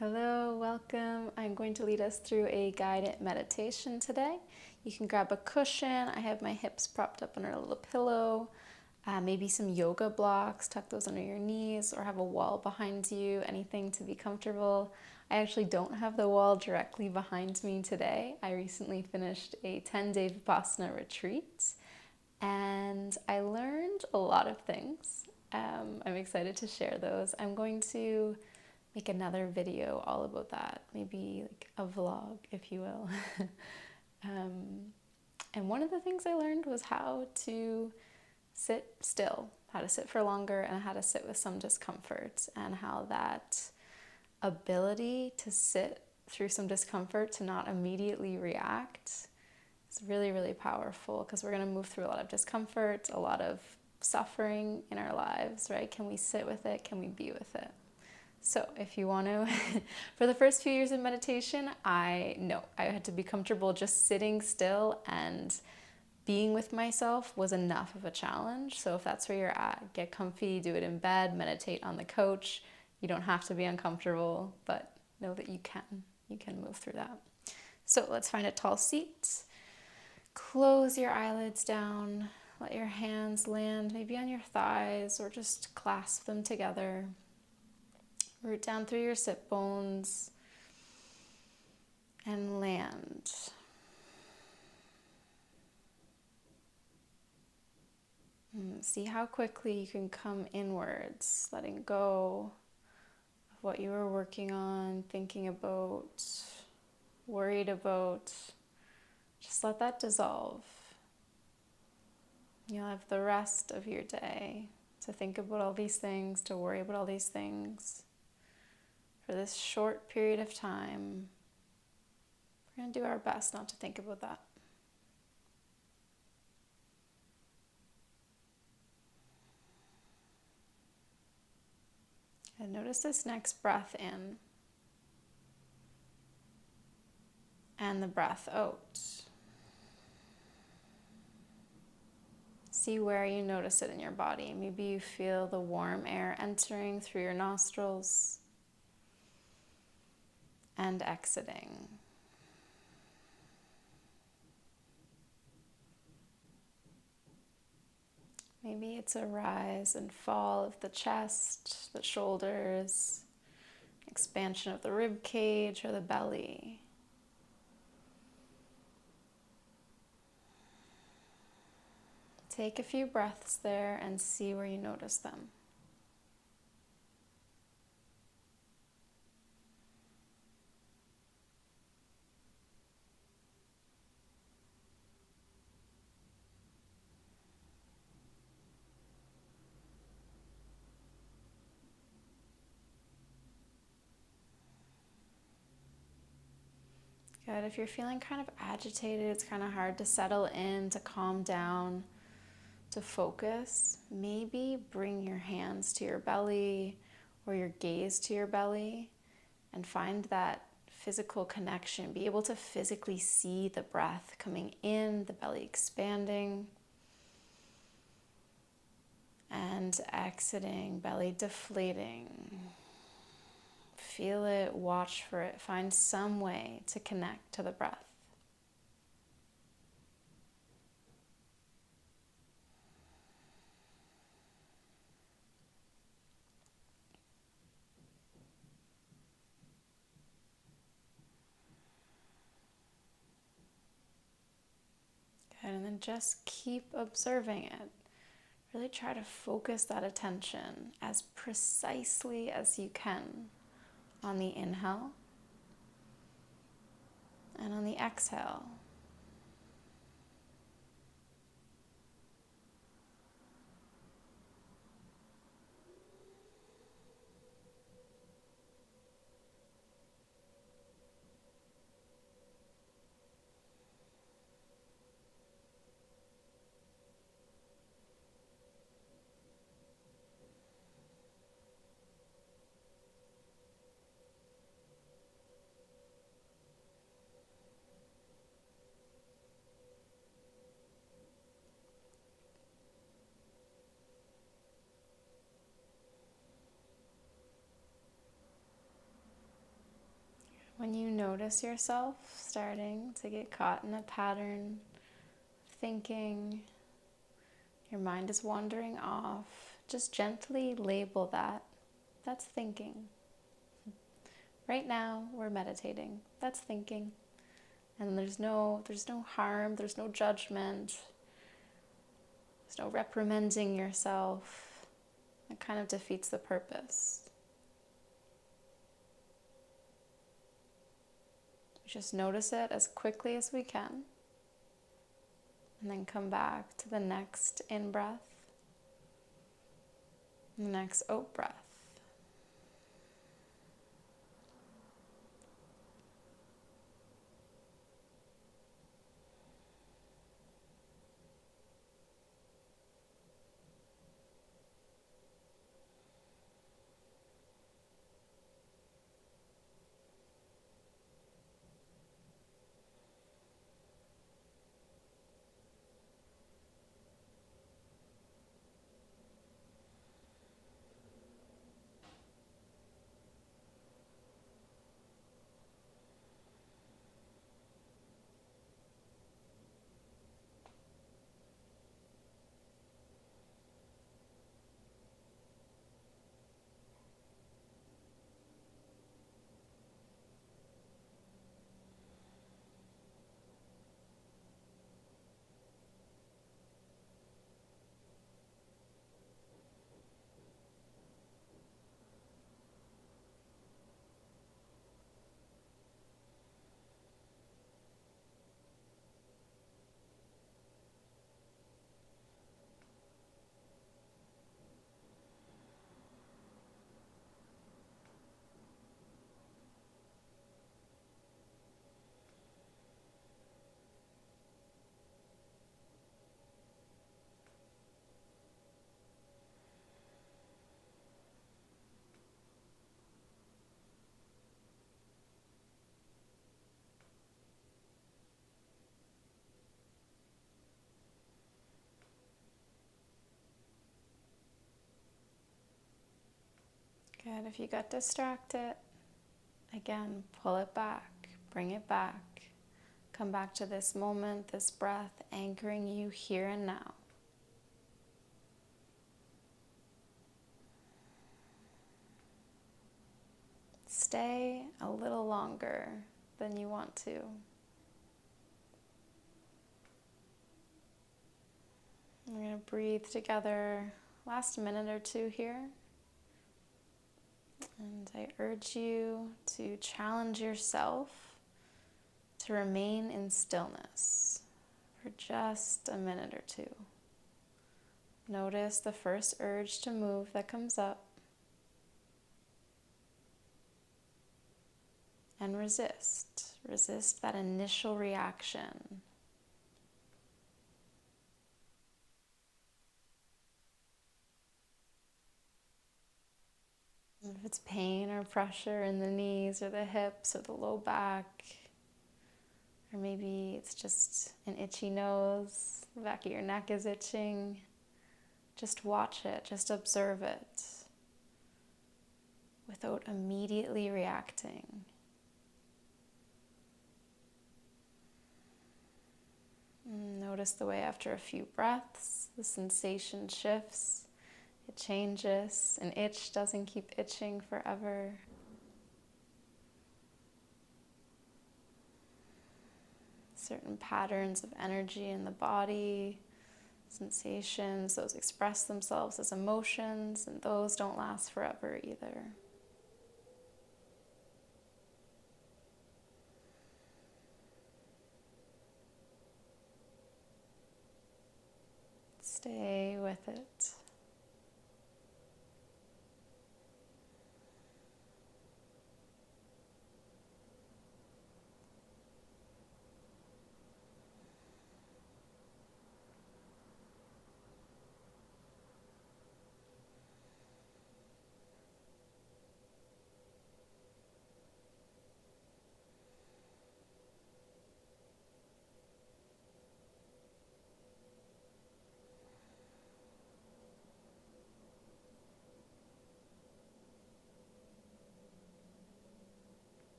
Hello, welcome. I'm going to lead us through a guided meditation today. You can grab a cushion. I have my hips propped up under a little pillow. Maybe some yoga blocks, tuck those under your knees, or have a wall behind you, anything to be comfortable. I actually don't have the wall directly behind me today. I recently finished a 10-day Vipassana retreat and I learned a lot of things. I'm excited to share those. I'm going to make another video all about that, maybe like a vlog, if you will. And one of the things I learned was how to sit still, how to sit for longer, and how to sit with some discomfort, and how that ability to sit through some discomfort, to not immediately react, is really, really powerful, because we're going to move through a lot of discomfort, a lot of suffering in our lives, right? Can we sit with it? Can we be with it? So if you want to, for the first few years of meditation, I had to be comfortable just sitting still, and being with myself was enough of a challenge. So if that's where you're at, get comfy, do it in bed, meditate on the couch. You don't have to be uncomfortable, but know that you can move through that. So let's find a tall seat. Close your eyelids down. Let your hands land maybe on your thighs, or just clasp them together. Root down through your sit bones and land. See how quickly you can come inwards, letting go of what you were working on, thinking about, worried about. Just let that dissolve. You'll have the rest of your day to think about all these things, to worry about all these things. For this short period of time, we're going to do our best not to think about that. And notice this next breath in and the breath out. See where you notice it in your body. Maybe you feel the warm air entering through your nostrils and exiting. Maybe it's a rise and fall of the chest, the shoulders, expansion of the rib cage or the belly. Take a few breaths there and see where you notice them. Good. If you're feeling kind of agitated, it's kind of hard to settle in, to calm down, to focus, maybe bring your hands to your belly or your gaze to your belly and find that physical connection. Be able to physically see the breath coming in, the belly expanding, and exiting, belly deflating. Feel it, watch for it, find some way to connect to the breath. Good, and then just keep observing it. Really try to focus that attention as precisely as you can on the inhale and on the exhale. notice yourself starting to get caught in a pattern of thinking, your mind is wandering off, just gently label that. That's thinking. Right now, we're meditating. That's thinking. And there's no harm, there's no judgment, there's no reprimanding yourself. It kind of defeats the purpose. Just notice it as quickly as we can. And then come back to the next in-breath, the next out-breath. Good. If you got distracted, again, pull it back, bring it back. Come back to this moment, this breath, anchoring you here and now. Stay a little longer than you want to. We're going to breathe together last minute or two here. And I urge you to challenge yourself to remain in stillness for just a minute or two. Notice the first urge to move that comes up and resist. Resist that initial reaction. If it's pain or pressure in the knees or the hips or the low back, or maybe it's just an itchy nose, the back of your neck is itching, just watch it, just observe it without immediately reacting. Notice the way after a few breaths, the sensation shifts. It changes. An itch doesn't keep itching forever. Certain patterns of energy in the body, sensations, those express themselves as emotions, and those don't last forever either. Stay with it.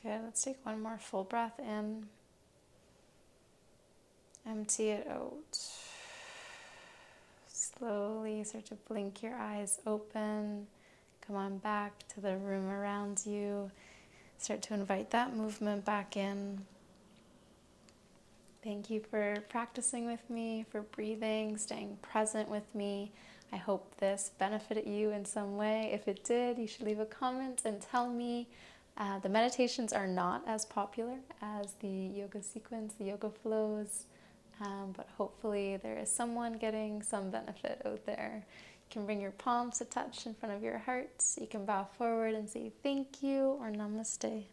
Good. Let's take one more full breath in. Empty it out. Slowly start to blink your eyes open. Come on back to the room around you. Start to invite that movement back in. Thank you for practicing with me, for breathing, staying present with me. I hope this benefited you in some way. If it did, you should leave a comment and tell me. The meditations are not as popular as the yoga sequence, the yoga flows, but hopefully there is someone getting some benefit out there. You can bring your palms to touch in front of your heart. You can bow forward and say thank you or namaste.